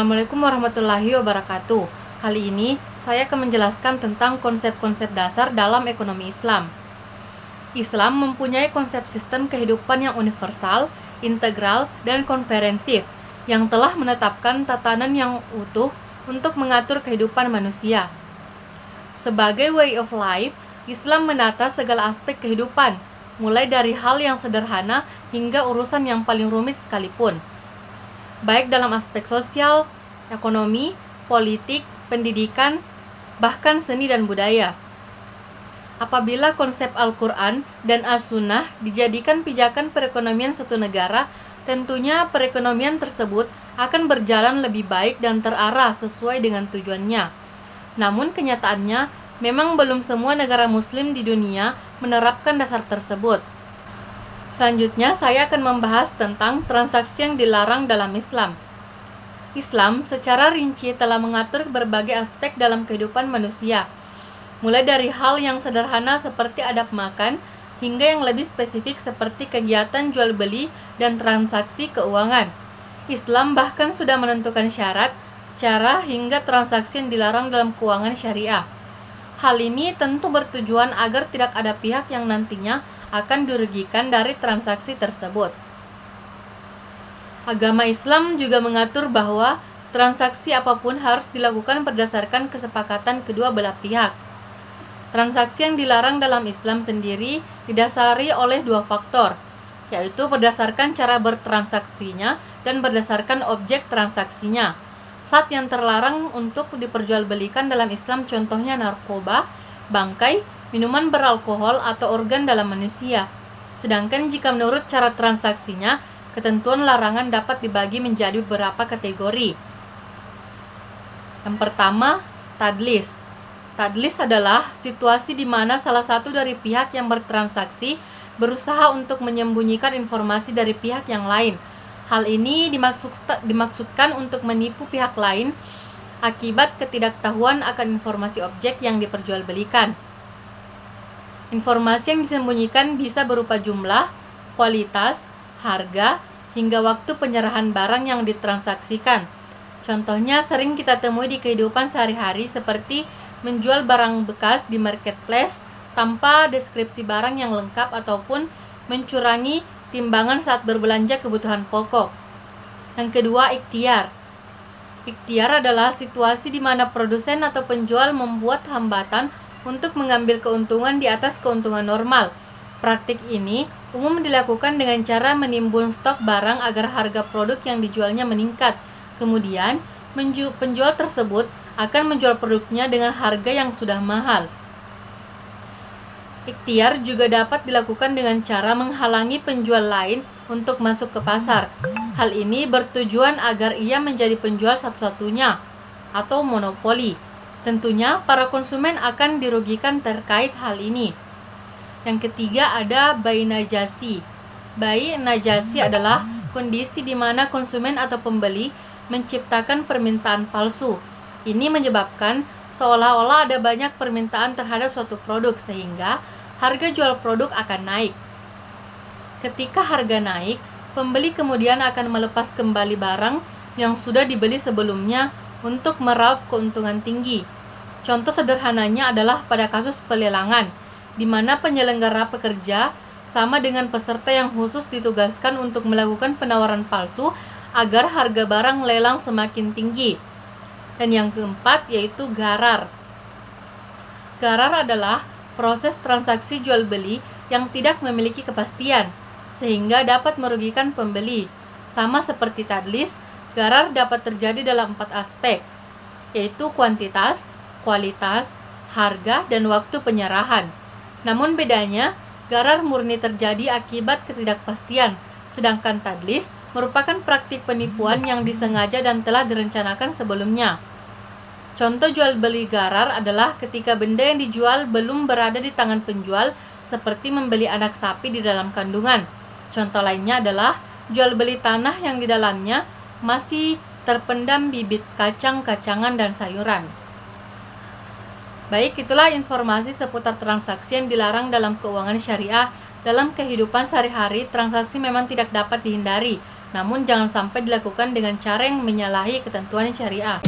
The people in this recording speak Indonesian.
Assalamualaikum warahmatullahi wabarakatuh. Kali ini saya akan menjelaskan tentang konsep-konsep dasar dalam ekonomi Islam. Islam mempunyai konsep sistem kehidupan yang universal, integral, dan komprehensif yang telah menetapkan tatanan yang utuh untuk mengatur kehidupan manusia. Sebagai way of life, Islam menata segala aspek kehidupan, mulai dari hal yang sederhana hingga urusan yang paling rumit sekalipun, baik dalam aspek sosial, ekonomi, politik, pendidikan, bahkan seni dan budaya. Apabila konsep Al-Quran dan As-Sunnah dijadikan pijakan perekonomian suatu negara, tentunya perekonomian tersebut akan berjalan lebih baik dan terarah sesuai dengan tujuannya. Namun kenyataannya, memang belum semua negara muslim di dunia menerapkan dasar tersebut. Selanjutnya, saya akan membahas tentang transaksi yang dilarang dalam Islam. Islam secara rinci telah mengatur berbagai aspek dalam kehidupan manusia, mulai dari hal yang sederhana seperti adab makan, hingga yang lebih spesifik seperti kegiatan jual beli dan transaksi keuangan. Islam bahkan sudah menentukan syarat, cara, hingga transaksi yang dilarang dalam keuangan syariah. Hal ini tentu bertujuan agar tidak ada pihak yang nantinya akan dirugikan dari transaksi tersebut. Agama Islam juga mengatur bahwa transaksi apapun harus dilakukan berdasarkan kesepakatan kedua belah pihak. Transaksi yang dilarang dalam Islam sendiri didasari oleh dua faktor, yaitu berdasarkan cara bertransaksinya dan berdasarkan objek transaksinya. Zat yang terlarang untuk diperjualbelikan dalam Islam contohnya narkoba, bangkai, minuman beralkohol, atau organ dalam manusia. Sedangkan jika menurut cara transaksinya, ketentuan larangan dapat dibagi menjadi beberapa kategori. Yang pertama, tadlis. Tadlis adalah situasi di mana salah satu dari pihak yang bertransaksi berusaha untuk menyembunyikan informasi dari pihak yang lain. Hal ini dimaksudkan untuk menipu pihak lain akibat ketidaktahuan akan informasi objek yang diperjualbelikan. Informasi yang disembunyikan bisa berupa jumlah, kualitas, harga, hingga waktu penyerahan barang yang ditransaksikan. Contohnya sering kita temui di kehidupan sehari-hari seperti menjual barang bekas di marketplace tanpa deskripsi barang yang lengkap ataupun mencurangi timbangan saat berbelanja kebutuhan pokok. Yang kedua, ikhtiar. Ikhtiar adalah situasi di mana produsen atau penjual membuat hambatan untuk mengambil keuntungan di atas keuntungan normal. Praktik ini umum dilakukan dengan cara menimbun stok barang agar harga produk yang dijualnya meningkat. Kemudian, penjual tersebut akan menjual produknya dengan harga yang sudah mahal. Ikhtiar juga dapat dilakukan dengan cara menghalangi penjual lain untuk masuk ke pasar. Hal ini bertujuan agar ia menjadi penjual satu-satunya atau monopoli. Tentunya para konsumen akan dirugikan terkait hal ini. Yang ketiga ada bai najasi. Bai najasi adalah kondisi di mana konsumen atau pembeli menciptakan permintaan palsu. Ini menyebabkan seolah-olah ada banyak permintaan terhadap suatu produk sehingga harga jual produk akan naik. Ketika harga naik, pembeli kemudian akan melepas kembali barang yang sudah dibeli sebelumnya untuk meraup keuntungan tinggi. Contoh sederhananya adalah pada kasus pelelangan, di mana penyelenggara pekerja sama dengan peserta yang khusus ditugaskan untuk melakukan penawaran palsu agar harga barang lelang semakin tinggi. Dan yang keempat yaitu gharar. Gharar adalah proses transaksi jual beli yang tidak memiliki kepastian, sehingga dapat merugikan pembeli. Sama seperti tadlis, gharar dapat terjadi dalam 4 aspek, yaitu kuantitas, kualitas, harga, dan waktu penyerahan. Namun bedanya, gharar murni terjadi akibat ketidakpastian, sedangkan tadlis merupakan praktik penipuan yang disengaja dan telah direncanakan sebelumnya. Contoh jual beli gharar adalah ketika benda yang dijual belum berada di tangan penjual, seperti membeli anak sapi di dalam kandungan. Contoh lainnya adalah jual beli tanah yang di dalamnya masih terpendam bibit kacang-kacangan dan sayuran. Baik, itulah informasi seputar transaksi yang dilarang dalam keuangan syariah. Dalam kehidupan sehari-hari, transaksi memang tidak dapat dihindari, namun jangan sampai dilakukan dengan cara yang menyalahi ketentuan syariah.